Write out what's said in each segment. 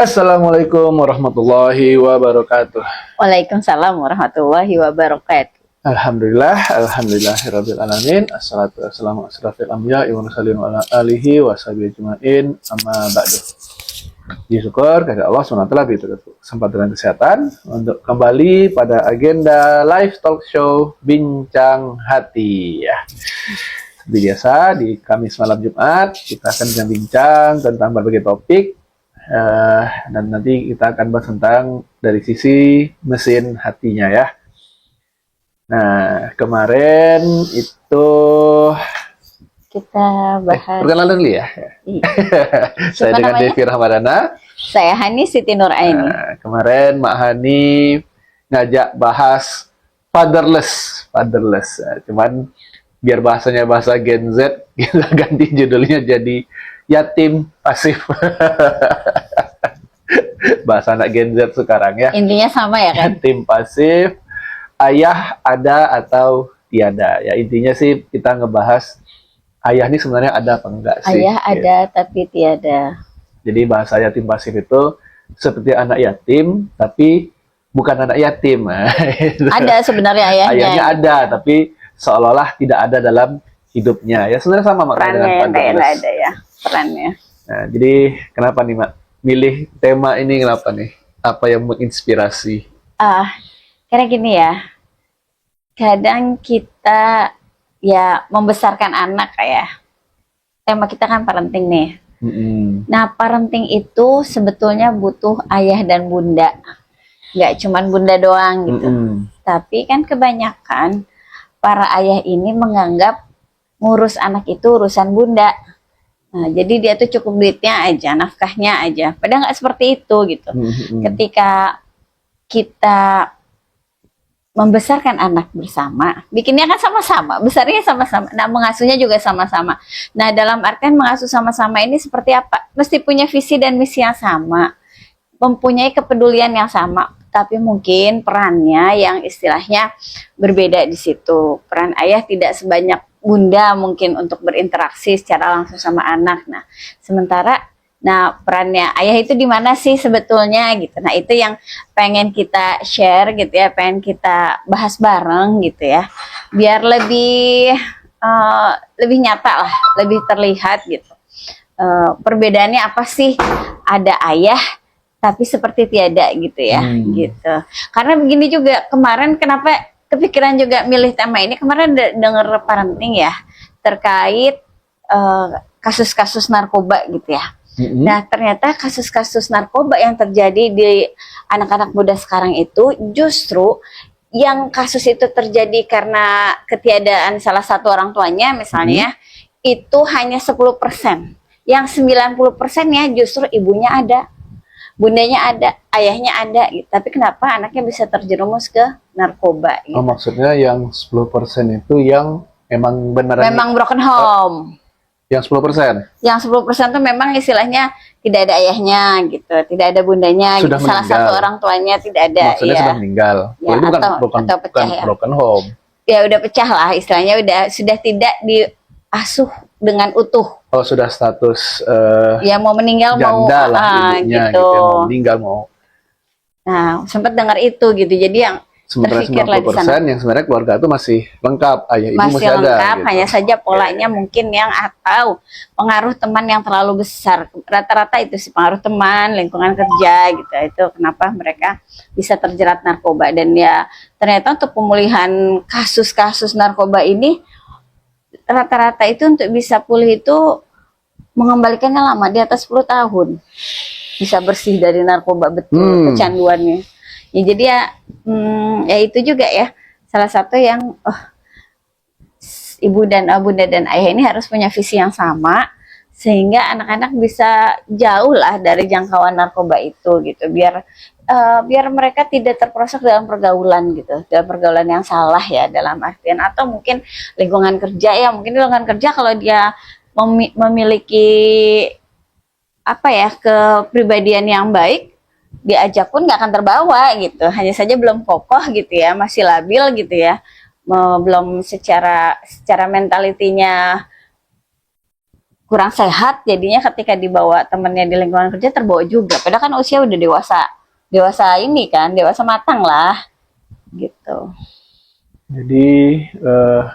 Assalamualaikum warahmatullahi wabarakatuh. Waalaikumsalam warahmatullahi wabarakatuh. Alhamdulillahirabbil alamin. Assalatu wassalamu asrafil anbiya wa mursalin wa ala alihi wa sahbihi ajmain. Amma ba'du. Syukur kepada Allah SWT itu kesempatan dan kesehatan untuk kembali pada agenda live talk show Bincang Hati ya. Seperti biasa di Kamis malam Jumat kita akan bincang tentang berbagai topik. Dan nanti kita akan bahas tentang dari sisi mesin hatinya ya. Nah, kemarin itu Kita bahas perkenalan dulu ya. Iya. Saya dengan namanya? Devi Rahmadana. Saya Hani Siti Nur Aini. Nah, kemarin Mak Hani ngajak bahas fatherless. Cuman biar bahasanya bahasa Gen Z, kita ganti judulnya jadi yatim pasif. Bahasa anak Gen Z sekarang ya. Intinya sama ya kan? Yatim pasif, ayah ada atau tiada. Ya intinya sih kita ngebahas ayah ini sebenarnya ada apa enggak sih? Ayah ada tapi tiada. Jadi bahasa yatim pasif itu seperti anak yatim tapi bukan anak yatim. Ada sebenarnya ayahnya. Ayahnya ada tapi seolah-olah tidak ada dalam hidupnya. Ya sebenarnya sama makanya dengan Perannya yang kayak fatherless. ada ya. Perannya. Nah, jadi kenapa nih Mak? Milih tema ini kenapa nih? Apa yang menginspirasi? Karena gini ya. Kadang kita ya membesarkan anak kayak. Tema kita kan parenting nih. Nah, parenting itu sebetulnya butuh ayah dan bunda. Nggak cuman bunda doang gitu. Tapi kan kebanyakan para ayah ini menganggap ngurus anak itu urusan bunda. Nah, jadi dia tuh cukup duitnya aja, nafkahnya aja. Padahal nggak seperti itu gitu. Ketika kita membesarkan anak bersama, bikinnya kan sama-sama, besarnya sama-sama, nah mengasuhnya juga sama-sama. Nah, dalam artian mengasuh sama-sama ini seperti apa? Mesti punya visi dan misi yang sama, mempunyai kepedulian yang sama, tapi mungkin perannya yang istilahnya berbeda di situ. Peran ayah tidak sebanyak bunda mungkin untuk berinteraksi secara langsung sama anak. Nah, sementara perannya ayah itu di mana sih sebetulnya gitu. Nah, itu yang pengen kita share gitu ya, pengen kita bahas bareng gitu ya. Biar lebih nyata lah, lebih terlihat gitu. Perbedaannya apa sih? Ada ayah tapi seperti tiada gitu ya, gitu. Karena begini juga, kemarin kenapa kepikiran juga milih tema ini, kemarin denger parenting ya, terkait kasus-kasus narkoba gitu ya. Nah, ternyata kasus-kasus narkoba yang terjadi di anak-anak muda sekarang itu justru yang kasus itu terjadi karena ketiadaan salah satu orang tuanya misalnya, itu hanya 10%. Yang 90%-nya justru ibunya ada, bundanya ada, ayahnya ada gitu. Tapi kenapa anaknya bisa terjerumus ke narkoba gitu. Oh, maksudnya yang 10% itu yang memang beneran memang broken home. Yang 10%? Yang 10% itu memang istilahnya tidak ada ayahnya gitu, tidak ada bundanya Sudah gitu. Salah satu orang tuanya tidak ada. Maksudnya sudah meninggal. Ya, Itu atau pecah ya. broken home. Ya udah pecah lah istilahnya, sudah tidak diasuh dengan utuh. Oh, sudah status Ya mau meninggal janda mau lah ibunya gitu. gitu ya, mau meninggal mau. Nah, sempat dengar itu gitu. Jadi yang Sementara terpikirlah di sana. 90% yang sebenarnya keluarga itu masih lengkap, ayah ibu Masih masih ada. lengkap, Gitu. hanya saja polanya mungkin yang atau pengaruh teman yang terlalu besar. Rata-rata itu sih pengaruh teman, lingkungan kerja gitu. Itu kenapa mereka bisa terjerat narkoba. Dan ya ternyata untuk pemulihan kasus-kasus narkoba ini rata-rata itu untuk bisa pulih itu mengembalikannya lama, di atas 10 tahun. Bisa bersih dari narkoba betul, kecanduannya. Ya jadi ya itu juga ya salah satu yang ibu dan bunda dan ayah ini harus punya visi yang sama sehingga anak-anak bisa jauh lah dari jangkauan narkoba itu gitu, biar mereka tidak terperosok dalam pergaulan gitu, dalam pergaulan yang salah ya, dalam artian atau mungkin lingkungan kerja ya, mungkin lingkungan kerja kalau dia memiliki apa ya kepribadian yang baik, diajak pun nggak akan terbawa gitu, hanya saja belum kokoh gitu ya, masih labil gitu ya, belum secara mentalitinya kurang sehat, jadinya ketika dibawa temennya di lingkungan kerja terbawa juga. Padahal kan usia udah dewasa ini kan, dewasa matang lah, gitu. Jadi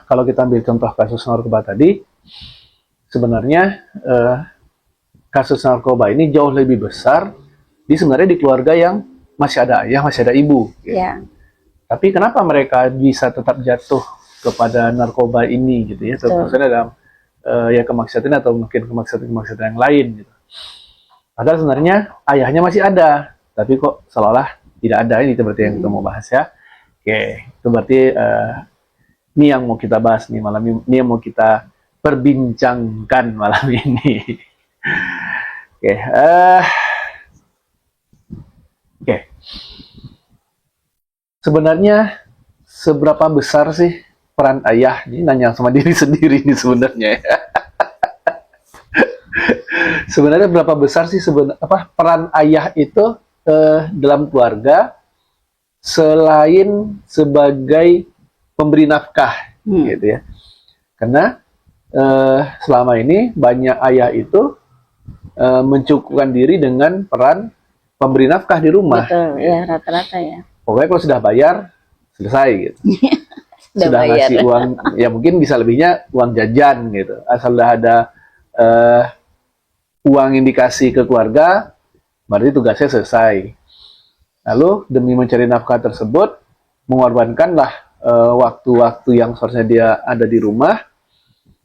kalau kita ambil contoh kasus narkoba tadi, sebenarnya kasus narkoba ini jauh lebih besar sebenarnya di keluarga yang masih ada ayah, masih ada ibu. Gitu. Ya. Tapi kenapa mereka bisa tetap jatuh kepada narkoba ini gitu ya? Maksudnya dalam ya kemaksiatan atau mungkin kemaksiatan yang lain gitu. Padahal sebenarnya ayahnya masih ada, tapi kok seolah-olah tidak ada. Ini berarti yang kita mau bahas ya. Oke, itu berarti ini yang mau kita bahas nih malam ini, yang mau kita perbincangkan malam ini. Oke, oke. Sebenarnya seberapa besar sih peran ayah? Ini nanya sama diri sendiri nih sebenarnya. Sebenarnya berapa besar sih peran ayah itu dalam keluarga selain sebagai pemberi nafkah, gitu ya? Karena selama ini banyak ayah itu mencukupkan diri dengan peran pemberi nafkah di rumah. Betul, ya rata-rata ya. Pokoknya kalau sudah bayar, selesai gitu. Sudah bayar. ngasih uang, ya mungkin bisa lebihnya uang jajan gitu. Asal udah ada uang yang dikasih ke keluarga, berarti tugasnya selesai. Lalu demi mencari nafkah tersebut, mengorbankanlah waktu-waktu yang seharusnya dia ada di rumah,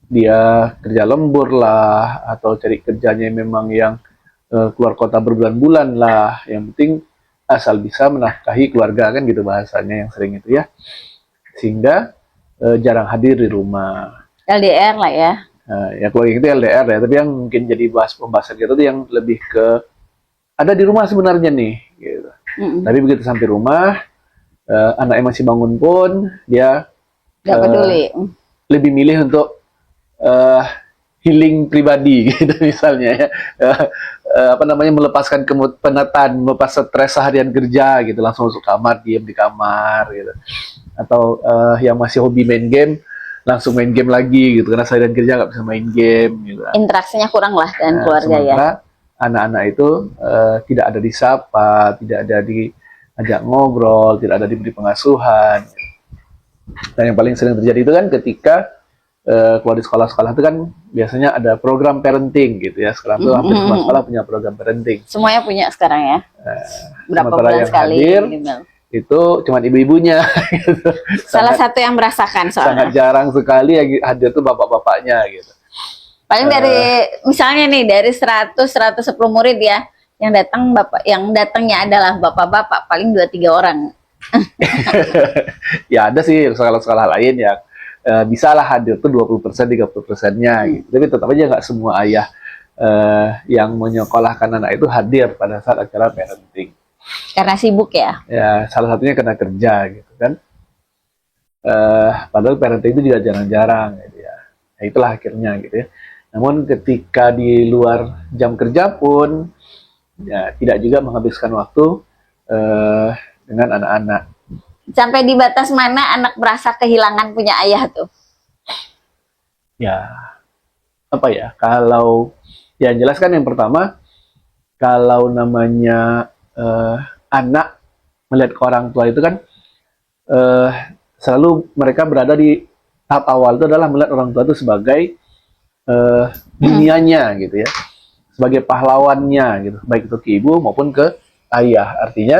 dia kerja lembur lah, atau cari kerjanya memang yang keluar kota berbulan-bulan lah. Yang penting asal bisa menafkahi keluarga kan gitu bahasanya yang sering itu ya. Sehingga jarang hadir di rumah. LDR lah ya. Ya keluarga itu LDR ya, tapi yang mungkin jadi pembahasan kita tuh yang lebih ke ada di rumah sebenarnya nih gitu. Tapi begitu sampai rumah, anaknya masih bangun pun dia Gak peduli. lebih milih untuk healing pribadi gitu misalnya ya. Melepaskan kepenatan, melepas stres seharian kerja gitu, langsung masuk kamar, diam di kamar gitu. Atau yang masih hobi main game, langsung main game lagi gitu, karena seharian kerja nggak bisa main game gitu. Interaksinya kurang lah dengan keluarga ya. Anak-anak itu tidak ada disapa, tidak ada diajak ngobrol, tidak ada diberi pengasuhan. Dan yang paling sering terjadi itu kan ketika kalau di sekolah-sekolah itu kan biasanya ada program parenting gitu ya. Sekarang tuh hampir semua sekolah punya program parenting. Semuanya punya sekarang ya. Berapa Sementara bulan yang sekali hadir, minimal. itu cuma ibu-ibunya. Gitu. Salah satu yang merasakan soalnya. Sangat jarang sekali yang hadir tuh bapak-bapaknya gitu. Paling dari misalnya nih dari 100-110 murid ya, yang datangnya adalah bapak-bapak paling 2-3 orang. Ya ada sih sekolah-sekolah lain yang bisa lah hadir tuh 20%, 30%-nya gitu. Tapi tetap aja nggak semua ayah yang menyekolahkan anak itu hadir pada saat acara parenting. Karena sibuk ya? Ya, salah satunya karena kerja gitu kan. Padahal parenting itu juga jarang-jarang gitu ya. Ya itulah akhirnya gitu ya. Namun ketika di luar jam kerja pun ya tidak juga menghabiskan waktu dengan anak-anak. Sampai di batas mana anak merasa kehilangan punya ayah tuh? Ya, apa ya? Kalau ya jelas kan yang pertama, kalau namanya anak melihat ke orang tua itu kan selalu mereka berada di tahap awal itu adalah melihat orang tua itu sebagai dunianya gitu ya, sebagai pahlawannya gitu, baik itu ke ibu maupun ke ayah. Artinya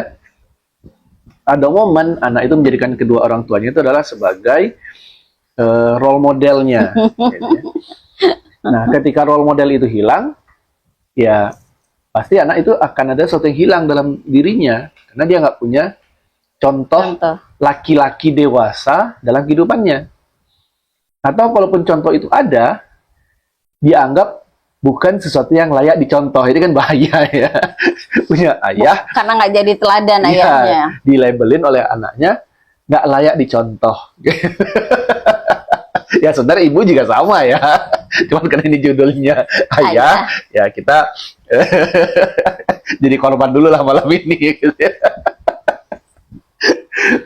ada momen anak itu menjadikan kedua orang tuanya itu adalah sebagai role modelnya. Gitu ya. Nah, ketika role model itu hilang, ya pasti anak itu akan ada sesuatu yang hilang dalam dirinya karena dia nggak punya contoh laki-laki dewasa dalam kehidupannya. Atau kalaupun contoh itu ada, dianggap bukan sesuatu yang layak dicontoh. Ini kan bahaya ya. Punya ayah karena nggak jadi teladan ayahnya. Dilabelin oleh anaknya nggak layak dicontoh. Ya sebenarnya ibu juga sama ya. Cuman karena ini judulnya ayah. Ya kita jadi korban dulu lah malam ini. Gitu ya.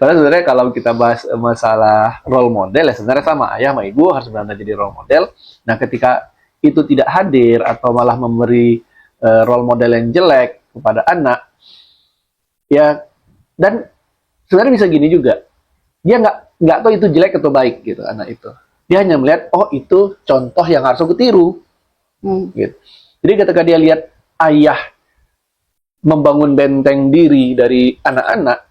Padahal sebenarnya kalau kita bahas masalah role model ya sebenarnya sama, ayah sama ibu harus benar-benar jadi role model. Nah ketika itu tidak hadir atau malah memberi role model yang jelek kepada anak, ya, dan sebenarnya bisa gini juga, dia nggak tahu itu jelek atau baik gitu anak itu. Dia hanya melihat, oh itu contoh yang harus aku tiru. Gitu. Jadi ketika dia lihat ayah membangun benteng diri dari anak-anak,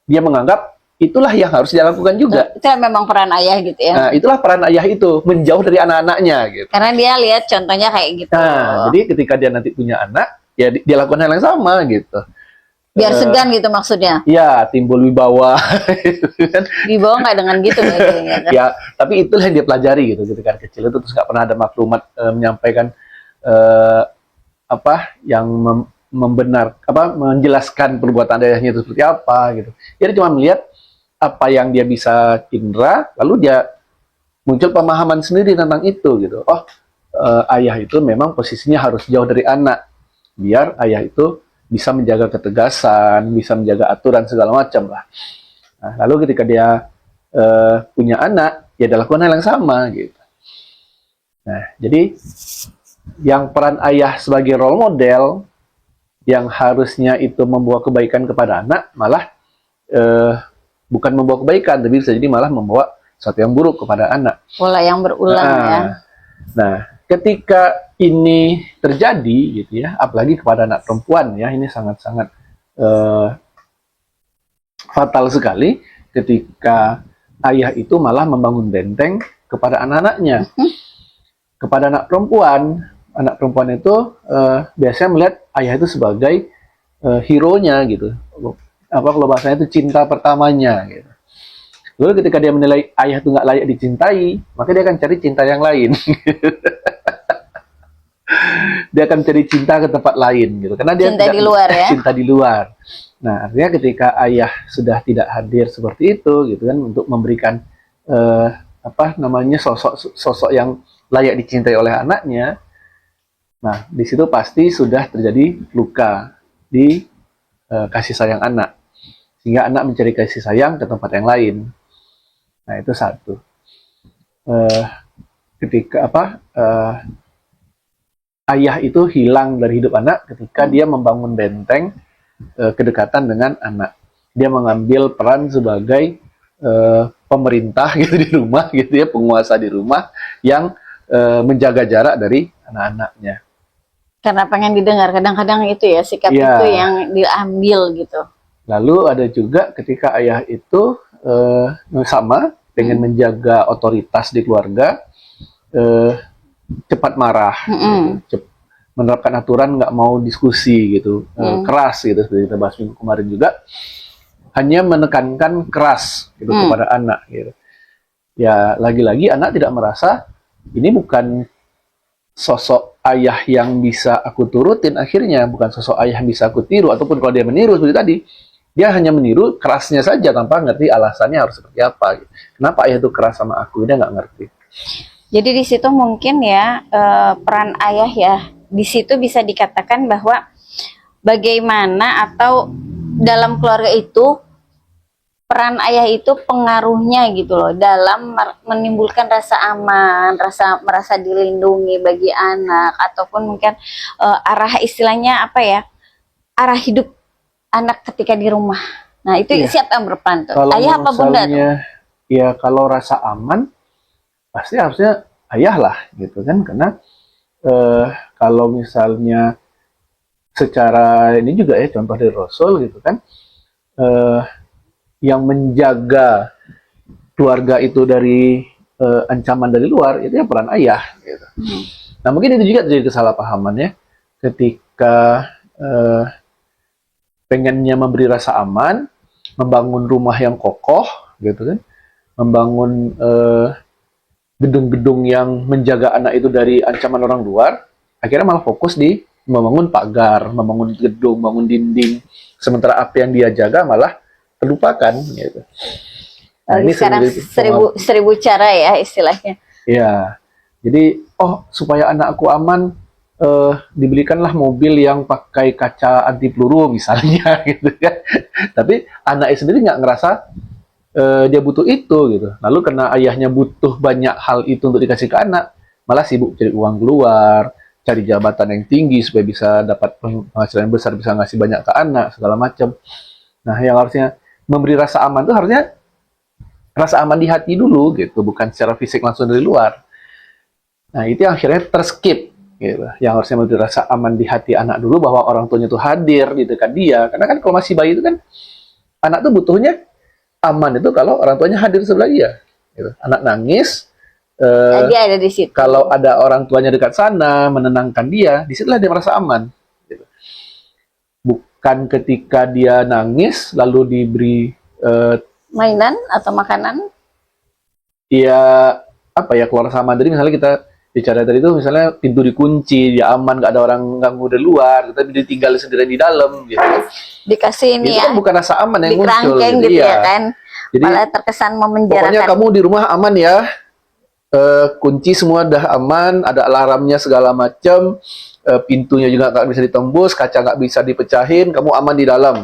dia menganggap itulah yang harus dia lakukan juga. Itu memang peran ayah gitu ya. Nah, itulah peran ayah itu, menjauh dari anak-anaknya gitu. Karena dia lihat contohnya kayak gitu. Nah, jadi ketika dia nanti punya anak, ya dia lakukan hal yang sama gitu. Biar segan gitu maksudnya. Ya, timbul wibawa. Dibawa nggak dengan gitu ya. Ya, tapi itulah yang dia pelajari gitu ketika kecil itu, terus nggak pernah ada maklumat menyampaikan apa yang menjelaskan perbuatan ayahnya itu seperti apa gitu. Dia cuma melihat apa yang dia bisa indra, lalu dia muncul pemahaman sendiri tentang itu gitu. Oh, ayah itu memang posisinya harus jauh dari anak, biar ayah itu bisa menjaga ketegasan, bisa menjaga aturan segala macam lah. Nah, lalu ketika dia punya anak, ya dia lakukan hal yang sama gitu. Nah, jadi yang peran ayah sebagai role model yang harusnya itu membawa kebaikan kepada anak, malah bukan membawa kebaikan, tapi bisa jadi malah membawa sesuatu yang buruk kepada anak. Pola yang berulang ya. Nah, ketika ini terjadi gitu ya, apalagi kepada anak perempuan ya, ini sangat-sangat fatal sekali ketika ayah itu malah membangun benteng kepada anak-anaknya. Kepada anak perempuan itu biasanya melihat ayah itu sebagai hero-nya gitu. Apa kalau bahasanya itu cinta pertamanya gitu. Lalu ketika dia menilai ayah itu nggak layak dicintai, maka dia akan cari cinta yang lain. Dia akan cari cinta ke tempat lain gitu. Karena dia cinta di luar ya. Cinta di luar. Nah, artinya ketika ayah sudah tidak hadir seperti itu gitu kan, untuk memberikan sosok yang layak dicintai oleh anaknya. Nah, di situ pasti sudah terjadi luka di kasih sayang anak. Sehingga anak mencari kasih sayang ke tempat yang lain. Nah, itu satu. Ketika ayah itu hilang dari hidup anak ketika dia membangun benteng kedekatan dengan anak. Dia mengambil peran sebagai pemerintah gitu di rumah gitu ya, penguasa di rumah yang menjaga jarak dari anak-anaknya. Karena pengen didengar, kadang-kadang itu ya sikap itu yang diambil gitu. Lalu ada juga ketika ayah itu sama pengen menjaga otoritas di keluarga, cepat marah, gitu. Menerapkan aturan, nggak mau diskusi gitu, keras gitu, seperti kita bahas minggu kemarin juga, hanya menekankan keras gitu kepada anak gitu. Ya lagi-lagi anak tidak merasa ini bukan sosok ayah yang bisa aku turutin, akhirnya bukan sosok ayah yang bisa aku tiru, ataupun kalau dia meniru seperti tadi, dia hanya meniru kerasnya saja tanpa ngerti alasannya harus seperti apa. Gitu. Kenapa ayah itu keras sama aku? Dia nggak ngerti. Jadi di situ mungkin ya peran ayah ya, di situ bisa dikatakan bahwa bagaimana atau dalam keluarga itu peran ayah itu pengaruhnya gitu loh dalam menimbulkan rasa aman, merasa dilindungi bagi anak, ataupun mungkin arah istilahnya apa ya, arah hidup anak ketika di rumah. Nah itu siapa yang berperan tuh? Kalau ayah apa bunda tuh? Ya kalau rasa aman pasti harusnya ayah lah gitu kan, karena kalau misalnya secara ini juga ya contoh dari Rasul gitu kan, yang menjaga keluarga itu dari ancaman dari luar, itu ya peran ayah gitu. Nah mungkin itu juga jadi kesalahpahaman ya, ketika pengennya memberi rasa aman, membangun rumah yang kokoh gitu kan, membangun gedung-gedung yang menjaga anak itu dari ancaman orang luar, akhirnya malah fokus di membangun pagar, membangun gedung, membangun dinding, sementara apa yang dia jaga malah terlupakan gitu. Nah, ini sekarang seribu cara ya istilahnya. Ya, jadi supaya anakku aman, dibelikanlah mobil yang pakai kaca anti peluru misalnya gitu kan. Tapi anaknya sendiri nggak ngerasa dia butuh itu gitu. Lalu karena ayahnya butuh banyak hal itu untuk dikasih ke anak, malah sibuk cari uang keluar, cari jabatan yang tinggi supaya bisa dapat penghasilan besar, bisa ngasih banyak ke anak, segala macam. Nah, yang harusnya memberi rasa aman itu harusnya rasa aman di hati dulu gitu, bukan secara fisik langsung dari luar. Nah, itu yang akhirnya terskip gitu. Yang harusnya memberi rasa aman di hati anak dulu bahwa orang tuanya itu hadir di dekat dia. Karena kan kalau masih bayi itu kan anak tuh butuhnya aman itu kalau orang tuanya hadir sebelah dia. Gitu. Anak nangis, Dia ada di situ. kalau ada orang tuanya dekat sana menenangkan dia, disitulah dia merasa aman. Gitu. Bukan ketika dia nangis lalu diberi Mainan atau makanan. ya apa ya, keluar sama dari misalnya kita bicara tadi itu misalnya pintu dikunci, dia aman, nggak ada orang ganggu dari luar, kita ditinggal sendirian di dalam gitu. Dikasih ini Itu ya, kan bukan rasa aman yang muncul dikerangkeng gitu, gitu iya. ya kan. Jadi Malah terkesan pokoknya memenjarakan. kamu di rumah aman ya, kunci semua udah aman, ada alarmnya segala macam, pintunya juga nggak bisa ditembus, kaca nggak bisa dipecahin, kamu aman di dalam.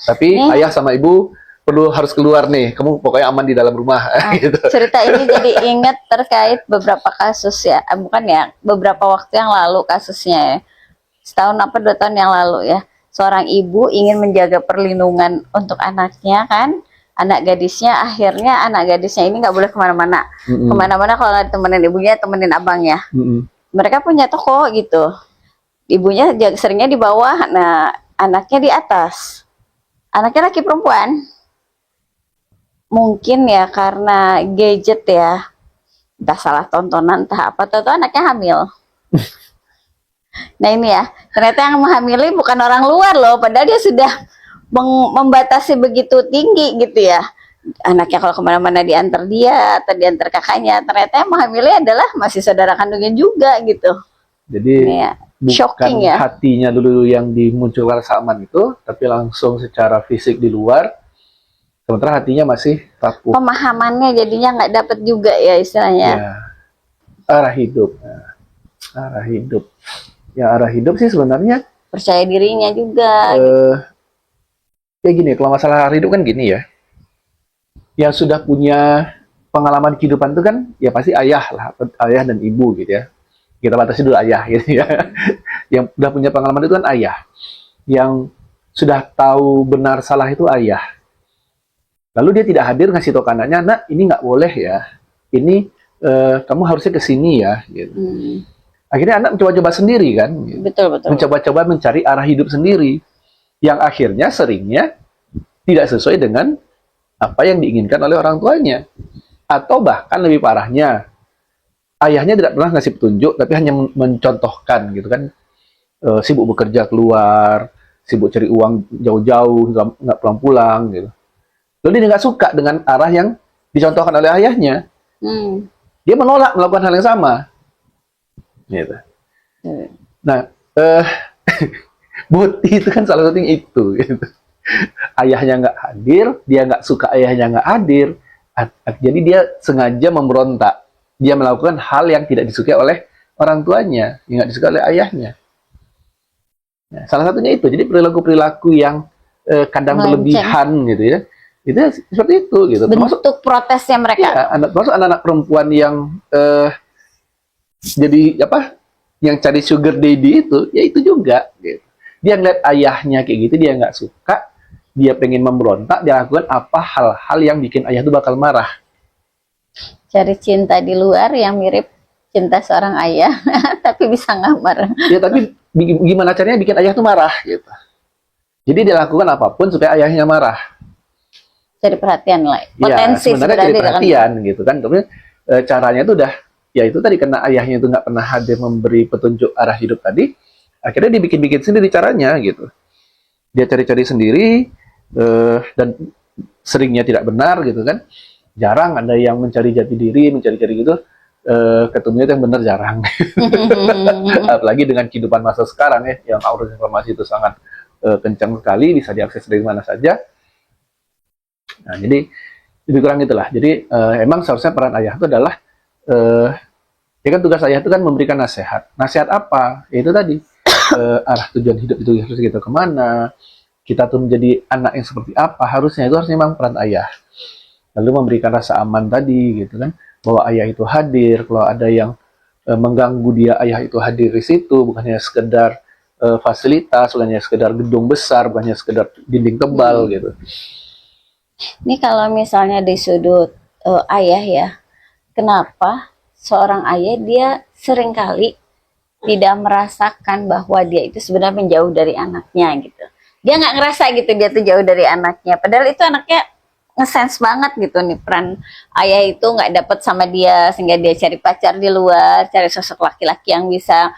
Tapi ayah sama ibu harus keluar nih, kamu pokoknya aman di dalam rumah. Gitu. Cerita ini jadi ingat terkait beberapa kasus ya, bukan ya, beberapa waktu yang lalu kasusnya ya. Setahun apa 2 tahun yang lalu ya. Seorang ibu ingin menjaga perlindungan untuk anaknya kan, anak gadisnya, akhirnya anak gadisnya ini nggak boleh kemana-mana. Kemana-mana kalau nggak temenin ibunya, temenin abangnya. Mereka punya toko gitu. Ibunya seringnya di bawah, nah anaknya di atas. Anaknya laki perempuan. Mungkin ya karena gadget ya, entah salah tontonan, entah apa, tahu anaknya hamil. Nah ini ya, ternyata yang menghamili bukan orang luar loh, padahal dia sudah membatasi begitu tinggi gitu ya. Anaknya kalau kemana-mana diantar dia atau diantar kakaknya, ternyata yang menghamili adalah masih saudara kandungnya juga gitu. Jadi ya, bukan shocking ya. hatinya dulu yang dimunculkan rasa aman itu, tapi langsung secara fisik di luar. Sementara hatinya masih rapuh. Pemahamannya jadinya nggak dapet juga ya istilahnya. Ya, arah hidup. Nah, arah hidup. Ya arah hidup sih sebenarnya Percaya dirinya juga. kayak gini, kalau masalah arah hidup kan gini ya. Yang sudah punya pengalaman kehidupan itu kan ya pasti ayah lah, ayah dan ibu gitu ya. Kita batasi dulu ayah gitu ya. Yang sudah punya pengalaman itu kan ayah. Yang sudah tahu benar salah itu ayah. Lalu dia tidak hadir ngasih tahu ke anaknya, nak ini nggak boleh ya, ini kamu harusnya ke sini ya. Gitu. Akhirnya anak mencoba-coba sendiri kan, gitu. Betul. Mencoba-coba mencari arah hidup sendiri, yang akhirnya seringnya tidak sesuai dengan apa yang diinginkan oleh orang tuanya, atau bahkan lebih parahnya, ayahnya tidak pernah ngasih petunjuk, tapi hanya mencontohkan gitu kan, sibuk bekerja keluar, sibuk cari uang jauh-jauh, nggak pulang-pulang gitu. Lalu dia nggak suka dengan arah yang dicontohkan oleh ayahnya. Dia menolak melakukan hal yang sama. Gitu. Nah, Boti itu kan salah satunya itu. Gitu. Ayahnya nggak hadir, dia nggak suka ayahnya nggak hadir. Jadi dia sengaja memberontak. Dia melakukan hal yang tidak disukai oleh orang tuanya, yang nggak disukai oleh ayahnya. Nah, salah satunya itu. Jadi perilaku-perilaku yang kadang berlebihan gitu ya. Itu seperti itu gitu. Bentuk protesnya mereka. Ya, termasuk anak-anak perempuan yang jadi apa? Yang cari sugar daddy itu, ya itu juga. Gitu. Dia ngeliat ayahnya kayak gitu, dia nggak suka, dia pengen memberontak, dia lakukan apa hal-hal yang bikin ayah itu bakal marah. Cari cinta di luar yang mirip cinta seorang ayah, tapi bisa ngamar. Ya tapi gimana caranya bikin ayah itu marah gitu. Jadi dia lakukan apapun supaya ayahnya marah. Cari perhatian lah, potensi ya, sebenarnya cari perhatian gitu kan. Tapi caranya itu udah, ya itu tadi karena ayahnya itu nggak pernah hadir memberi petunjuk arah hidup tadi, akhirnya dia bikin-bikin sendiri caranya gitu. Dia cari-cari sendiri dan seringnya tidak benar gitu kan. Jarang ada yang mencari jati diri, mencari-cari gitu. Ketemunya yang benar jarang. Apalagi dengan kehidupan masa sekarang ya, yang arus informasi itu sangat kencang sekali, bisa diakses dari mana saja. Nah, jadi lebih kurang itulah. Jadi emang seharusnya peran ayah itu adalah ya kan tugas ayah itu kan memberikan nasihat. Nasihat apa? Ya itu tadi arah tujuan hidup itu harus kita kemana, kita tuh menjadi anak yang seperti apa, harusnya itu harusnya memang peran ayah. Lalu memberikan rasa aman tadi gitu kan, bahwa ayah itu hadir kalau ada yang mengganggu dia ayah itu hadir di situ, bukannya sekedar fasilitas, bukannya sekedar gedung besar, bukannya sekedar dinding tebal gitu. Ini kalau misalnya di sudut ayah ya, kenapa seorang ayah dia seringkali tidak merasakan bahwa dia itu sebenarnya menjauh dari anaknya gitu. Dia nggak ngerasa gitu dia tuh jauh dari anaknya. Padahal itu anaknya nge-sense banget gitu nih peran ayah itu nggak dapet sama dia sehingga dia cari pacar di luar, cari sosok laki-laki yang bisa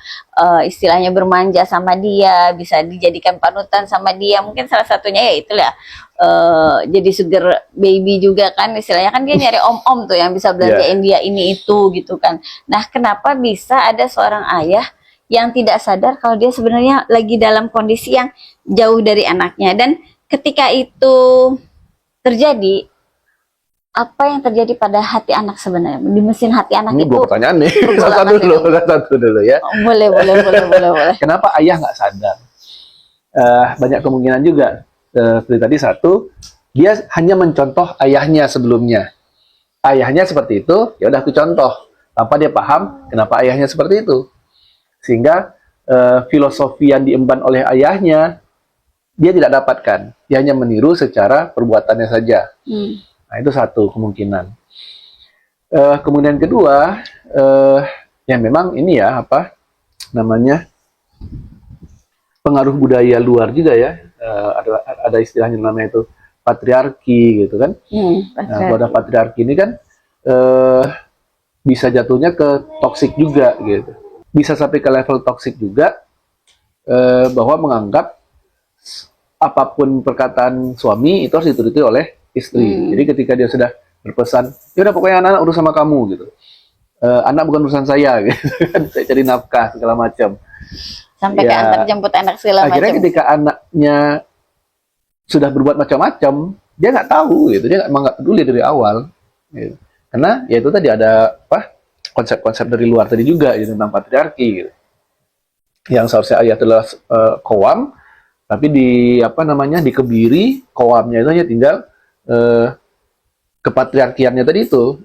istilahnya bermanja sama dia, bisa dijadikan panutan sama dia. Mungkin salah satunya ya itulah jadi sugar baby juga kan istilahnya kan dia nyari om-om tuh yang bisa belanjain dia ini itu gitu kan. Nah, kenapa bisa ada seorang ayah yang tidak sadar kalau dia sebenarnya lagi dalam kondisi yang jauh dari anaknya dan ketika itu terjadi, apa yang terjadi pada hati anak sebenarnya? Di mesin hati anak Ini itu. dua pertanyaan nih. bergolakan Satu dulu ya. Oh, boleh. Kenapa ayah nggak sadar? Banyak kemungkinan juga. Seperti tadi satu, dia hanya mencontoh ayahnya sebelumnya. Ayahnya seperti itu, ya udah aku contoh. Tanpa dia paham kenapa ayahnya seperti itu. Sehingga filosofi yang diemban oleh ayahnya, dia tidak dapatkan. Dia hanya meniru secara perbuatannya saja. Nah, itu satu kemungkinan. Kemudian kedua, ya memang ini ya, apa namanya, pengaruh budaya luar juga ya. Ada istilahnya namanya itu patriarki gitu kan. Nah, pada patriarki ini kan bisa jatuhnya ke toksik juga gitu. Bisa sampai ke level toksik juga, bahwa menganggap apapun perkataan suami itu harus dituruti oleh istri. Jadi ketika dia sudah berpesan, ya udah pokoknya anak-anak urus sama kamu gitu. Anak bukan urusan saya gitu kan. Saya cari nafkah segala macam. Sampai ke antar jemput anak segala macam. Akhirnya ketika anaknya sudah berbuat macam-macam, dia nggak tahu gitu. Dia emang nggak peduli dari awal. Gitu. Karena ya itu tadi ada apa konsep-konsep dari luar tadi juga gitu, tentang patriarki gitu. Yang seharusnya ayah adalah qawwam, tapi dikebiri qawwamnya itu hanya tinggal kepatriarkiannya tadi itu,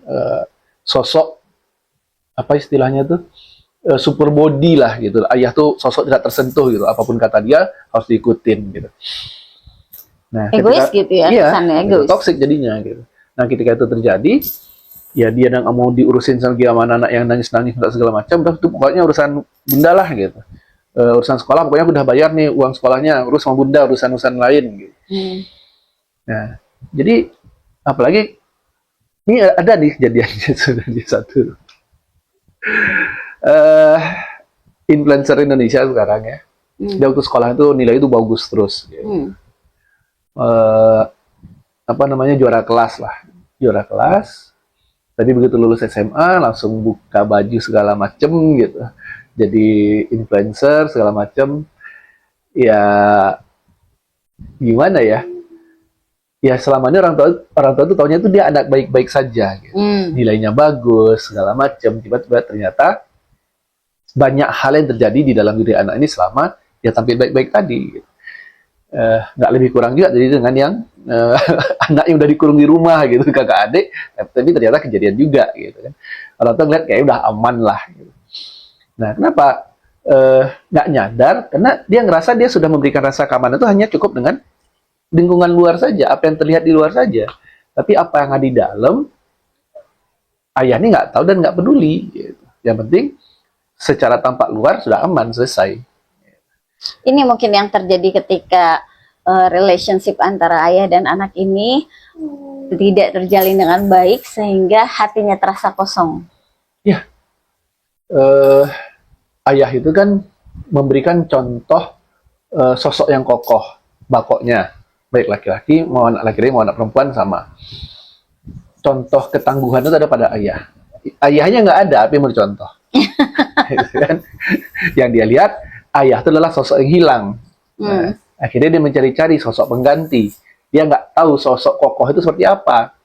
sosok apa istilahnya tuh, super body lah gitu. Ayah tuh sosok tidak tersentuh gitu, apapun kata dia harus diikutin gitu. Nah, egois gitu ya, iya, egois. toxic jadinya gitu. Nah, ketika itu terjadi, ya dia nggak mau diurusin sama anak yang nangis-nangis segala macam, udah itu pokoknya urusan bunda lah gitu. Urusan sekolah pokoknya aku udah bayar nih uang sekolahnya, urus sama bunda, urusan lain gitu. Nah, jadi apalagi ini ada nih kejadiannya sudah di satu influencer Indonesia sekarang ya. Dia waktu sekolah itu nilai itu bagus terus gitu. Juara kelas, tapi begitu lulus SMA langsung buka baju segala macem gitu, jadi influencer segala macem. Ya gimana ya, ya selama ini orang tua itu taunya itu dia anak baik-baik saja gitu. Nilainya bagus segala macem, tiba-tiba ternyata banyak hal yang terjadi di dalam diri anak ini selama dia tampil baik-baik tadi gitu. Nggak lebih kurang juga jadi dengan yang anak yang udah dikurung di rumah gitu, kakak adik, tapi ternyata kejadian juga gitu kan. Orang tua ngeliat kayak udah aman lah gitu. Nah, kenapa nggak nyadar? Karena dia ngerasa dia sudah memberikan rasa keamanan itu hanya cukup dengan lingkungan luar saja, apa yang terlihat di luar saja. Tapi apa yang ada di dalam, ayah ini nggak tahu dan nggak peduli gitu. Yang penting secara tampak luar sudah aman, selesai. Ini mungkin yang terjadi ketika relationship antara ayah dan anak ini tidak terjalin dengan baik sehingga hatinya terasa kosong. Ya, ayah itu kan memberikan contoh sosok yang kokoh, bakoknya, baik laki-laki mau anak laki-laki mau anak perempuan sama. Contoh ketangguhan itu ada pada ayah. Ayahnya nggak ada, tapi mau dicontoh. Kan? Yang dia lihat ayah itu adalah sosok yang hilang. Nah, akhirnya dia mencari-cari sosok pengganti. Dia nggak tahu sosok kokoh itu seperti apa.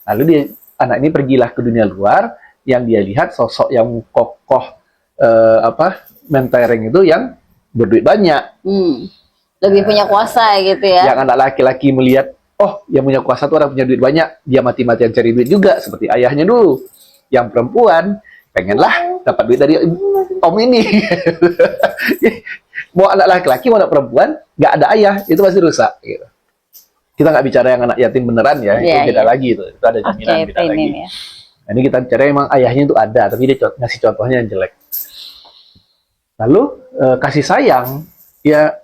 Lalu anak ini pergilah ke dunia luar, yang dia lihat sosok yang kokoh, mentereng itu yang berduit banyak. Lebih punya kuasa gitu ya. Yang anak laki-laki melihat, oh yang punya kuasa itu orang punya duit banyak, dia mati-matian cari duit juga, seperti ayahnya dulu. Yang perempuan, pengenlah dapat duit dari Om ini. Mau anak laki-laki, mau anak perempuan, nggak ada ayah, itu pasti rusak. Gitu. Kita nggak bicara yang anak yatim beneran ya, itu beda lagi itu ada jaminan beda lagi. Ya. Nah, ini kita bicara emang ayahnya itu ada, tapi dia ngasih contohnya yang jelek. Lalu kasih sayang, ya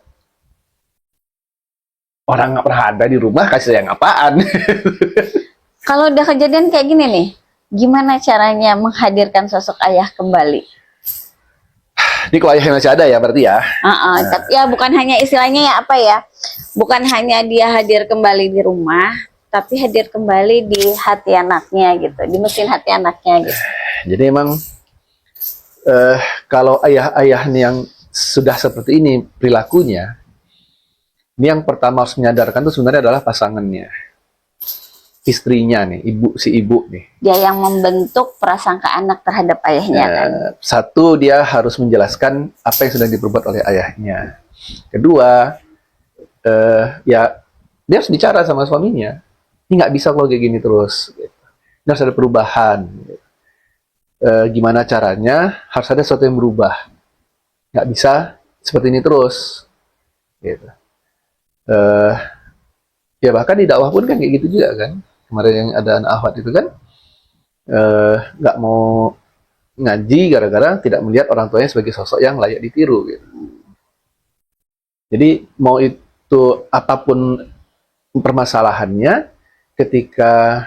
orang nggak pernah ada di rumah, kasih sayang apaan? Kalau udah kejadian kayak gini nih, gimana caranya menghadirkan sosok ayah kembali? Ini kalau ayahnya masih ada ya berarti ya. Tapi ya bukan hanya istilahnya ya apa ya, bukan hanya dia hadir kembali di rumah, tapi hadir kembali di hati anaknya gitu, di mesin hati anaknya gitu. Jadi emang kalau ayah-ayah yang sudah seperti ini perilakunya, ini yang pertama harus menyadarkan itu sebenarnya adalah pasangannya, istrinya nih, si ibu nih. Dia yang membentuk prasangka anak terhadap ayahnya kan. Satu, dia harus menjelaskan apa yang sedang diperbuat oleh ayahnya. Kedua, ya dia harus bicara sama suaminya. Ini nggak bisa kalau kayak gini terus. Gitu. Ini harus ada perubahan. Gitu. Gimana caranya? Harus ada sesuatu yang berubah. Nggak bisa seperti ini terus. Gitu. Ya bahkan di dakwah pun kan kayak gitu juga kan. Kemarin yang ada anak akhwat itu kan nggak mau ngaji gara-gara tidak melihat orang tuanya sebagai sosok yang layak ditiru gitu. Jadi mau itu apapun permasalahannya, ketika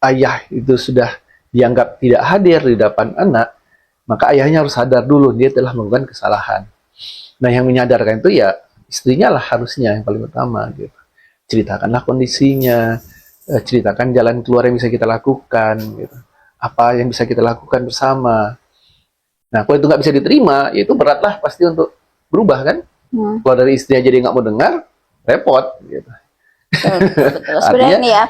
ayah itu sudah dianggap tidak hadir di depan anak, maka ayahnya harus sadar dulu dia telah melakukan kesalahan. Nah, yang menyadarkan itu ya istrinya lah harusnya yang paling utama gitu. Ceritakanlah kondisinya, ceritakan jalan keluar yang bisa kita lakukan gitu. Apa yang bisa kita lakukan bersama. Nah, kalau itu nggak bisa diterima, ya itu beratlah pasti untuk berubah kan. Kalau dari istri aja dia nggak mau dengar, repot gitu. Betul. Sebenarnya nih ya,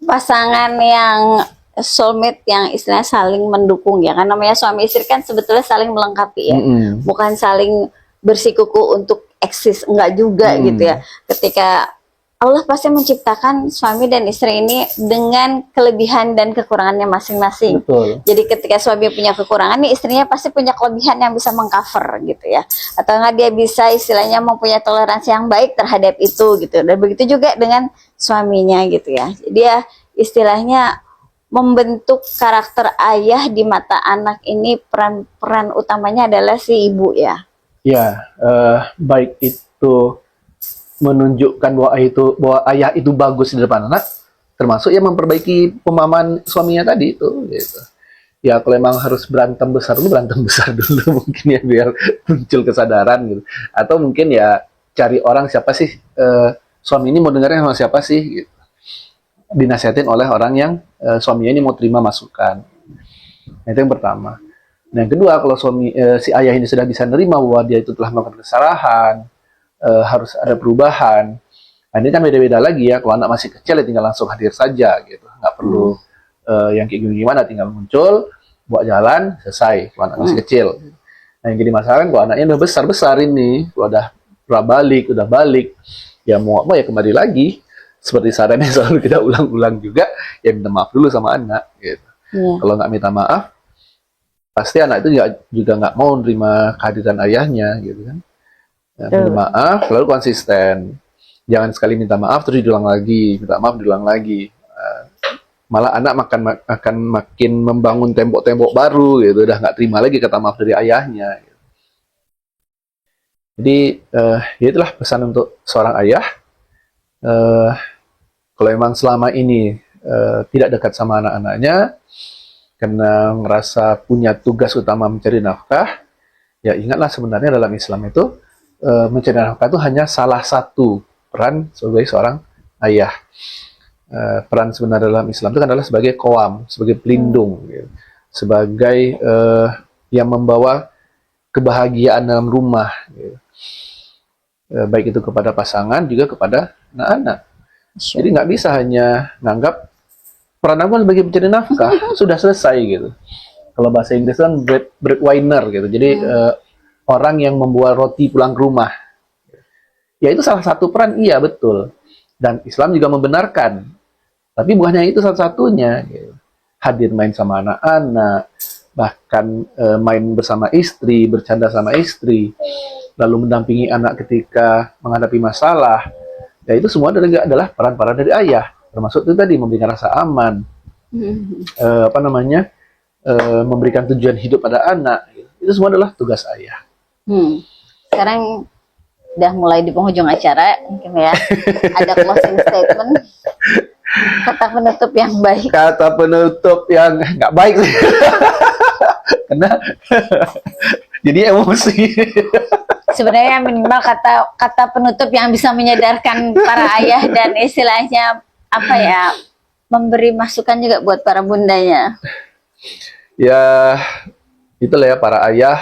pasangan yang soulmate yang istilahnya saling mendukung ya, kan namanya suami istri kan sebetulnya saling melengkapi ya, bukan saling bersikuku untuk eksis, enggak juga gitu ya. Ketika Allah pasti menciptakan suami dan istri ini dengan kelebihan dan kekurangannya masing-masing. Jadi ketika suami punya kekurangan, nih istrinya pasti punya kelebihan yang bisa mengcover gitu ya. Atau enggak dia bisa istilahnya mempunyai toleransi yang baik terhadap itu gitu. Dan begitu juga dengan suaminya gitu ya. Jadi ya istilahnya membentuk karakter ayah di mata anak ini, peran utamanya adalah si ibu ya. Ya, baik itu menunjukkan bahwa ayah itu bagus di depan anak, termasuk yang memperbaiki pemahaman suaminya tadi itu gitu. Ya kalau emang harus berantem besar dulu mungkin ya biar muncul kesadaran gitu. Atau mungkin ya cari orang siapa sih suami ini mau dengarnya sama siapa sih gitu. Dinasihatin oleh orang yang suaminya ini mau terima masukan. Nah, itu yang pertama. Nah, yang kedua, kalau si ayah ini sudah bisa nerima bahwa dia itu telah melakukan kesalahan, harus ada perubahan. Nah, ini kan beda-beda lagi ya. Kalau anak masih kecil ya tinggal langsung hadir saja gitu. Nggak perlu yang kayak gimana, tinggal muncul, bawa jalan, selesai. Kalau anak masih kecil. Nah, yang jadi masalah kan kalau anaknya udah besar-besar ini, kalau udah balik, ya mau apa ya kembali lagi. Seperti sarannya selalu kita ulang-ulang juga, ya minta maaf dulu sama anak gitu. Kalau nggak minta maaf, pasti anak itu juga nggak mau nerima kehadiran ayahnya gitu kan. Minta maaf, lalu konsisten. Jangan sekali minta maaf terus diulang lagi, minta maaf diulang lagi. Malah anak akan makin membangun tembok-tembok baru gitu, udah nggak terima lagi kata maaf dari ayahnya. Gitu. Jadi ya itulah pesan untuk seorang ayah. Kalau emang selama ini tidak dekat sama anak-anaknya, karena ngerasa punya tugas utama mencari nafkah, ya ingatlah sebenarnya dalam Islam itu mencari nafkah itu hanya salah satu peran sebagai seorang ayah. Peran sebenarnya dalam Islam itu kan adalah sebagai qawam, sebagai pelindung, gitu. Sebagai yang membawa kebahagiaan dalam rumah, gitu. Baik itu kepada pasangan juga kepada anak-anak. Jadi nggak bisa hanya nganggap peran aku sebagai pencari nafkah sudah selesai gitu. Kalau bahasa Inggris kan breadwinner gitu. Jadi orang yang membawa roti pulang ke rumah. Ya itu salah satu peran, iya betul. Dan Islam juga membenarkan. Tapi bukan hanya itu satu-satunya. Gitu. hadir main sama anak-anak, bahkan main bersama istri, bercanda sama istri, lalu mendampingi anak ketika menghadapi masalah. Ya itu semua adalah peran-peran dari ayah. Termasuk itu tadi memberikan rasa aman, memberikan tujuan hidup pada anak. Itu semua adalah tugas ayah. Sekarang udah mulai di penghujung acara, mungkin ya ada closing statement, kata penutup yang baik. Kata penutup yang nggak baik sih. Karena jadi emosi. Sebenarnya minimal kata penutup yang bisa menyadarkan para ayah dan istilahnya apa ya, memberi masukan juga buat para bundanya. Ya itulah ya para ayah,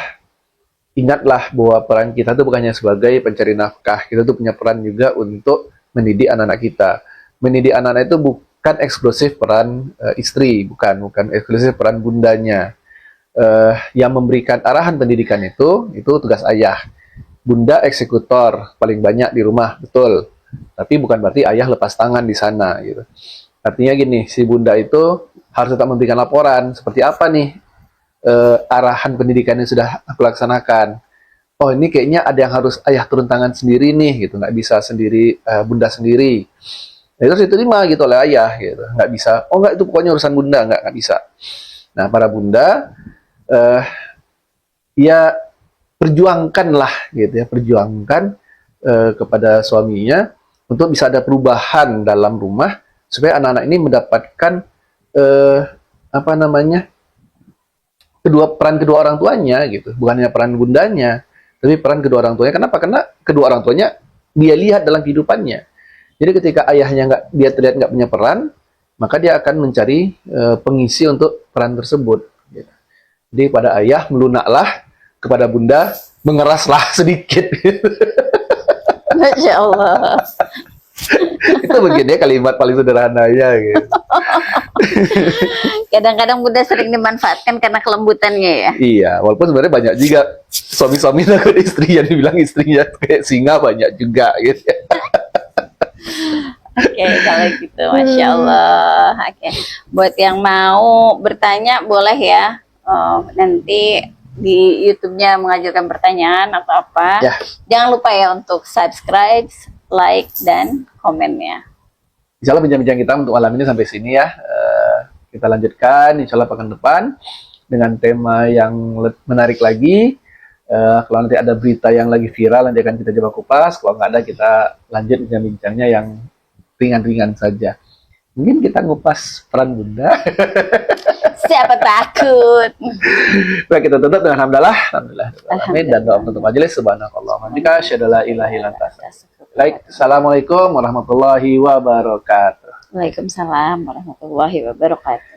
ingatlah bahwa peran kita itu bukannya sebagai pencari nafkah, kita tuh punya peran juga untuk mendidik anak-anak kita. Mendidik anak-anak itu bukan eksklusif peran istri, bukan eksklusif peran bundanya. Yang memberikan arahan pendidikan itu tugas ayah. Bunda eksekutor paling banyak di rumah, betul. Tapi bukan berarti ayah lepas tangan di sana gitu. Artinya gini, si bunda itu harus tetap memberikan laporan seperti apa nih arahan pendidikan yang sudah aku laksanakan. Oh ini kayaknya ada yang harus ayah turun tangan sendiri nih gitu, nggak bisa sendiri, bunda sendiri. Nah, itu harus diterima gitu oleh ayah gitu, nggak bisa. Oh nggak, itu pokoknya urusan bunda, nggak bisa. Nah para bunda ya perjuangkanlah gitu ya, perjuangkan kepada suaminya untuk bisa ada perubahan dalam rumah supaya anak-anak ini mendapatkan peran kedua orang tuanya gitu, bukan hanya peran bundanya, tapi peran kedua orang tuanya. Kenapa? Karena kedua orang tuanya dia lihat dalam kehidupannya. Jadi ketika ayahnya dia terlihat nggak punya peran, maka dia akan mencari pengisi untuk peran tersebut. Gitu. Jadi pada ayah melunaklah, kepada bunda mengeraslah sedikit. Masya Allah. Itu begini ya, kalimat paling sederhananya gitu. Kadang-kadang bunda sering dimanfaatkan karena kelembutannya ya. Iya, walaupun sebenarnya banyak juga suami-suami takut istri yang dibilang istrinya kayak singa, banyak juga gitu. Oke, kalau gitu, Masya Allah. Oke, buat yang mau bertanya boleh ya. Nanti di YouTube-nya mengajukan pertanyaan atau apa. Ya. Jangan lupa ya untuk subscribe, like, dan komennya. Insya Allah bincang-bincang kita untuk malam ini sampai sini ya. Kita lanjutkan insya Allah pekan depan dengan tema yang menarik lagi. Kalau nanti ada berita yang lagi viral, nanti akan kita coba kupas. Kalau nggak ada, kita lanjut bincang-bincangnya yang ringan-ringan saja. Mungkin kita ngupas peran bunda. Siapa takut? Baik, kita tutup dengan hamdalah. Amin. Dan doa untuk majelis. Subhanakallah. Hamdika. Syadalah ilahi lantas. Baik. Assalamualaikum warahmatullahi wabarakatuh. Waalaikumsalam warahmatullahi wabarakatuh.